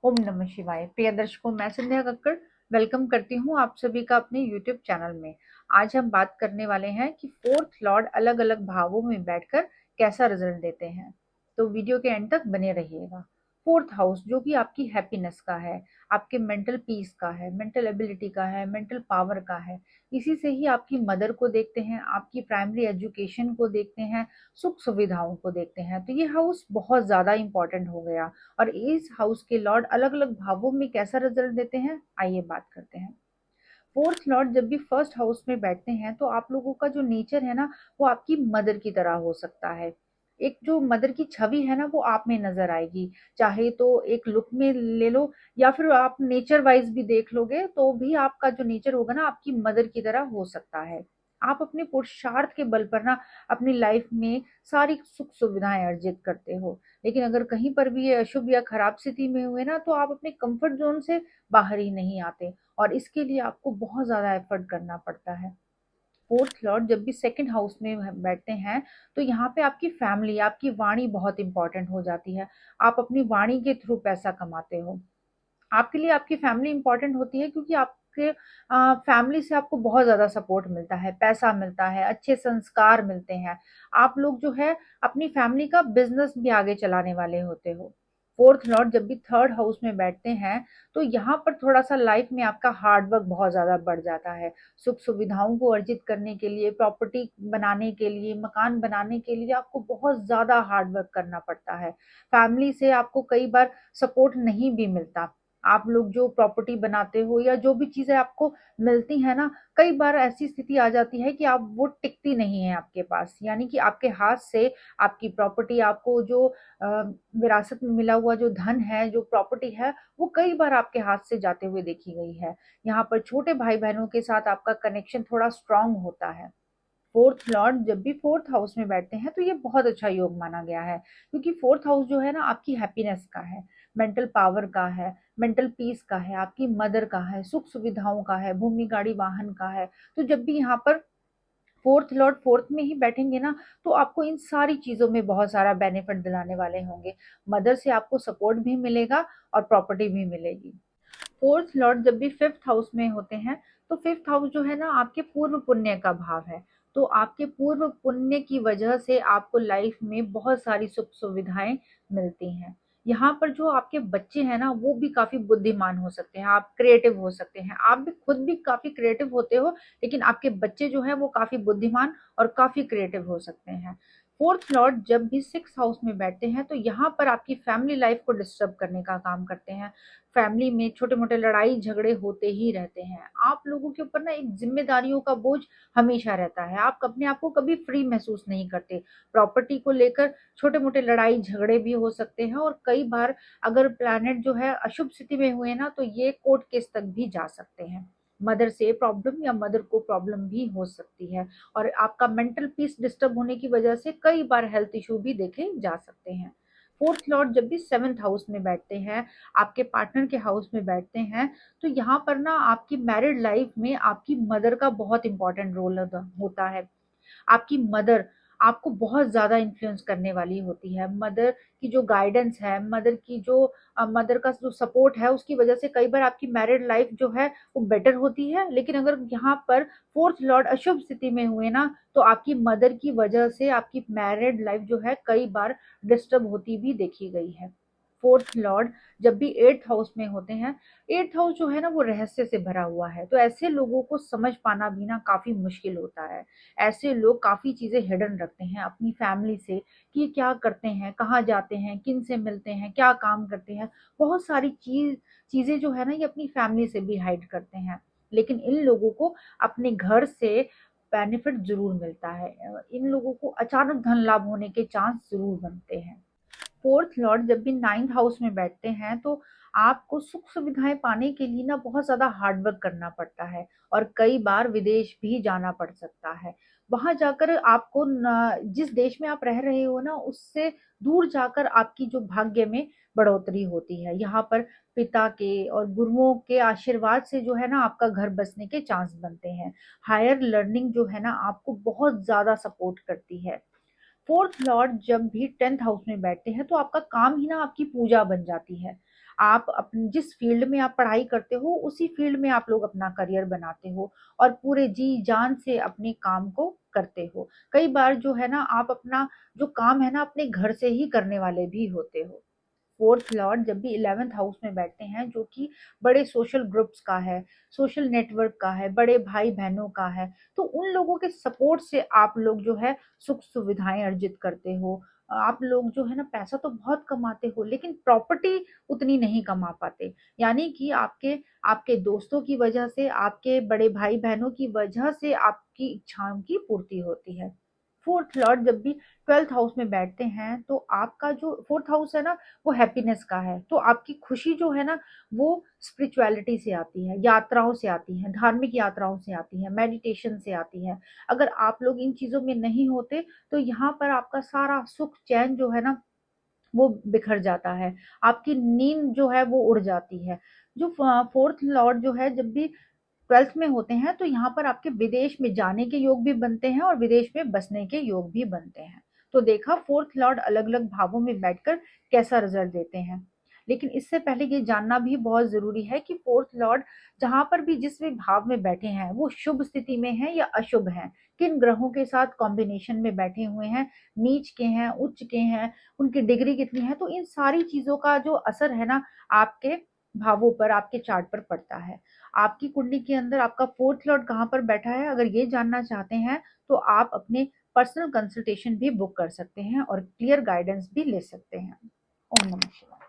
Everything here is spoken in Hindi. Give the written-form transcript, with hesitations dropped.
ओम नमः शिवाय। प्रिय दर्शकों, मैं संध्या कक्कड़ वेलकम करती हूँ आप सभी का अपने यूट्यूब चैनल में। आज हम बात करने वाले हैं कि फोर्थ लॉर्ड अलग अलग भावों में बैठकर कैसा रिजल्ट देते हैं। तो वीडियो के एंड तक बने रहिएगा। फोर्थ हाउस जो कि आपकी हैप्पीनेस का है, आपके मेंटल पीस का है, मेंटल एबिलिटी का है, मेंटल पावर का है। इसी से ही आपकी मदर को देखते हैं, आपकी प्राइमरी एजुकेशन को देखते हैं, सुख सुविधाओं को देखते हैं। तो ये हाउस बहुत ज्यादा इंपॉर्टेंट हो गया। और इस हाउस के लॉर्ड अलग अलग भावों में कैसा रिजल्ट देते हैं, आइए बात करते हैं। फोर्थ लॉर्ड जब भी फर्स्ट हाउस में बैठते हैं तो आप लोगों का जो नेचर है ना, वो आपकी मदर की तरह हो सकता है। एक जो मदर की छवि है ना, वो आप में नजर आएगी। चाहे तो एक लुक में ले लो, या फिर आप नेचर वाइज भी देख लोगे तो भी आपका जो नेचर होगा ना, आपकी मदर की तरह हो सकता है। आप अपने पुरुषार्थ के बल पर ना अपनी लाइफ में सारी सुख सुविधाएं अर्जित करते हो। लेकिन अगर कहीं पर भी ये अशुभ या खराब स्थिति में हुए ना, तो आप अपने कंफर्ट जोन से बाहर ही नहीं आते। और इसके लिए आपको बहुत ज़्यादा एफर्ट करना पड़ता है। फोर्थ लॉर्ड जब भी सेकंड हाउस में बैठते हैं, तो यहाँ पे आपकी फैमिली, आपकी वाणी बहुत इंपॉर्टेंट हो जाती है। आप अपनी वाणी के थ्रू पैसा कमाते हो। आपके लिए आपकी फैमिली इंपॉर्टेंट होती है, क्योंकि आपके फैमिली से आपको बहुत ज़्यादा सपोर्ट मिलता है, पैसा मिलता है, अच्छे संस्कार मिलते हैं। आप लोग जो है अपनी फैमिली का बिजनेस भी आगे चलाने वाले होते हो। फोर्थ लॉर्ड जब भी थर्ड हाउस में बैठते हैं, तो यहाँ पर थोड़ा सा लाइफ में आपका हार्ड वर्क बहुत ज़्यादा बढ़ जाता है। सुख सुविधाओं को अर्जित करने के लिए, प्रॉपर्टी बनाने के लिए, मकान बनाने के लिए आपको बहुत ज़्यादा हार्ड वर्क करना पड़ता है। फैमिली से आपको कई बार सपोर्ट नहीं भी मिलता। आप लोग जो प्रॉपर्टी बनाते हो या जो भी चीजें आपको मिलती है ना, कई बार ऐसी स्थिति आ जाती है कि आप वो टिकती नहीं है आपके पास। यानी कि आपके हाथ से आपकी प्रॉपर्टी, आपको जो विरासत में मिला हुआ जो धन है, जो प्रॉपर्टी है, वो कई बार आपके हाथ से जाते हुए देखी गई है। यहाँ पर छोटे भाई बहनों के साथ आपका कनेक्शन थोड़ा स्ट्रांग होता है। फोर्थ लॉर्ड जब भी फोर्थ हाउस में बैठते हैं, तो ये बहुत अच्छा योग माना गया है, क्योंकि फोर्थ हाउस जो है ना, आपकी हैप्पीनेस का है, मेंटल पावर का है, मेंटल पीस का है, आपकी मदर का है, सुख सुविधाओं का है, भूमि गाड़ी वाहन का है। तो जब भी यहाँ पर फोर्थ लॉर्ड फोर्थ में ही बैठेंगे ना, तो आपको इन सारी चीजों में बहुत सारा बेनिफिट दिलाने वाले होंगे। मदर से आपको सपोर्ट भी मिलेगा और प्रॉपर्टी भी मिलेगी। फोर्थ लॉर्ड जब भी फिफ्थ हाउस में होते हैं, तो फिफ्थ हाउस जो है ना, आपके पूर्व पुण्य का भाव है। तो आपके पूर्व पुण्य की वजह से आपको लाइफ में बहुत सारी सुख सुविधाएं मिलती हैं। यहाँ पर जो आपके बच्चे हैं ना, वो भी काफी बुद्धिमान हो सकते हैं, आप क्रिएटिव हो सकते हैं, आप भी खुद भी काफी क्रिएटिव होते हो। लेकिन आपके बच्चे जो है वो काफी बुद्धिमान और काफी क्रिएटिव हो सकते हैं। फोर्थ लॉर्ड जब भी सिक्स हाउस में बैठते हैं, तो यहाँ पर आपकी फैमिली लाइफ को डिस्टर्ब करने का काम करते हैं। फैमिली में छोटे मोटे लड़ाई झगड़े होते ही रहते हैं। आप लोगों के ऊपर ना एक जिम्मेदारियों का बोझ हमेशा रहता है। आप अपने आप को कभी फ्री महसूस नहीं करते। प्रॉपर्टी को लेकर छोटे मोटे लड़ाई झगड़े भी हो सकते हैं, और कई बार अगर प्लैनेट जो है अशुभ स्थिति में हुए ना, तो ये कोर्ट केस तक भी जा सकते हैं। मदर से प्रॉब्लम या मदर को प्रॉब्लम भी हो सकती है। और आपका मेंटल पीस डिस्टर्ब होने की वजह से कई बार हेल्थ इशू भी देखे जा सकते हैं। फोर्थ लॉर्ड जब भी सेवंथ हाउस में बैठते हैं, आपके पार्टनर के हाउस में बैठते हैं, तो यहाँ पर ना आपकी मैरिड लाइफ में आपकी मदर का बहुत इंपॉर्टेंट रोल होता है। आपकी मदर आपको बहुत ज़्यादा इन्फ्लुएंस करने वाली होती है। मदर की जो गाइडेंस है, मदर की जो मदर का जो सपोर्ट है, उसकी वजह से कई बार आपकी मैरिड लाइफ जो है वो बेटर होती है। लेकिन अगर यहाँ पर फोर्थ लॉर्ड अशुभ स्थिति में हुए ना, तो आपकी मदर की वजह से आपकी मैरिड लाइफ जो है कई बार डिस्टर्ब होती भी देखी गई है। फोर्थ लॉर्ड जब भी एट्थ हाउस में होते हैं, एट्थ हाउस जो है ना, वो रहस्य से भरा हुआ है। तो ऐसे लोगों को समझ पाना भी ना काफी मुश्किल होता है। ऐसे लोग काफ़ी चीज़ें हिडन रखते हैं अपनी फैमिली से, कि क्या करते हैं, कहाँ जाते हैं, किन से मिलते हैं, क्या काम करते हैं। बहुत सारी चीज़ें जो है ना, ये अपनी फैमिली से भी हाइड करते हैं। लेकिन इन लोगों को अपने घर से बेनिफिट ज़रूर मिलता है। इन लोगों को अचानक धन लाभ होने के चांस ज़रूर बनते हैं। फोर्थ लॉर्ड जब भी नाइन्थ हाउस में बैठते हैं, तो आपको सुख सुविधाएं पाने के लिए ना बहुत ज्यादा हार्ड वर्क करना पड़ता है। और कई बार विदेश भी जाना पड़ सकता है। वहां जाकर आपको जिस देश में आप रह रहे हो ना, उससे दूर जाकर आपकी जो भाग्य में बढ़ोतरी होती है। यहाँ पर पिता के और गुरुओं के आशीर्वाद से जो है ना, आपका घर बसने के चांस बनते हैं। हायर लर्निंग जो है ना, आपको बहुत ज्यादा सपोर्ट करती है। फोर्थ लॉर्ड जब भी टेंथ हाउस में बैठते हैं, तो आपका काम ही ना आपकी पूजा बन जाती है। आप अपने जिस फील्ड में आप पढ़ाई करते हो उसी फील्ड में आप लोग अपना करियर बनाते हो और पूरे जी जान से अपने काम को करते हो। कई बार जो है ना आप अपना जो काम है ना अपने घर से ही करने वाले भी होते हो। फोर्थ लॉर्ड जब भी 11th हाउस में बैठते हैं जो कि बड़े सोशल ग्रुप्स का है, सोशल नेटवर्क का है, बड़े भाई बहनों का है, तो उन लोगों के सपोर्ट से आप लोग जो है सुख सुविधाएं अर्जित करते हो। आप लोग जो है ना पैसा तो बहुत कमाते हो लेकिन प्रॉपर्टी उतनी नहीं कमा पाते। यानी कि आपके आपके दोस्तों की वजह से, आपके बड़े भाई बहनों की वजह से आपकी इच्छाओं की पूर्ति होती है। फोर्थ लॉर्ड जब भी 12th हाउस में बैठते हैं तो आपका जो फोर्थ हाउस है ना वो हैप्पीनेस का है, तो आपकी खुशी जो है ना वो स्पिरिचुअलिटी से आती है, यात्राओं से आती है, धार्मिक यात्राओं से आती है, मेडिटेशन से आती है। अगर आप लोग इन चीजों में नहीं होते तो यहाँ पर आपका सारा सुख चैन जो है ना वो बिखर जाता है, आपकी नींद जो है वो उड़ जाती है। जो फोर्थ लॉर्ड जो है जब भी 12th में होते हैं तो यहाँ पर आपके विदेश में जाने के योग भी बनते हैं और विदेश में बसने के योग भी बनते हैं। तो देखा फोर्थ लॉर्ड अलग अलग भावों में बैठकर कैसा रिजल्ट देते हैं। लेकिन इससे पहले ये जानना भी बहुत जरूरी है कि फोर्थ लॉर्ड जहां पर भी जिस भी भाव में बैठे हैं वो शुभ स्थिति में है या अशुभ है, किन ग्रहों के साथ कॉम्बिनेशन में बैठे हुए हैं, नीच के हैं, उच्च के हैं, उनकी डिग्री कितनी है, तो इन सारी चीजों का जो असर है ना आपके भावों पर, आपके चार्ट पर पड़ता है। आपकी कुंडली के अंदर आपका फोर्थ लॉर्ड कहाँ पर बैठा है अगर ये जानना चाहते हैं तो आप अपने पर्सनल कंसल्टेशन भी बुक कर सकते हैं और क्लियर गाइडेंस भी ले सकते हैं। ओम नमः शिवाय।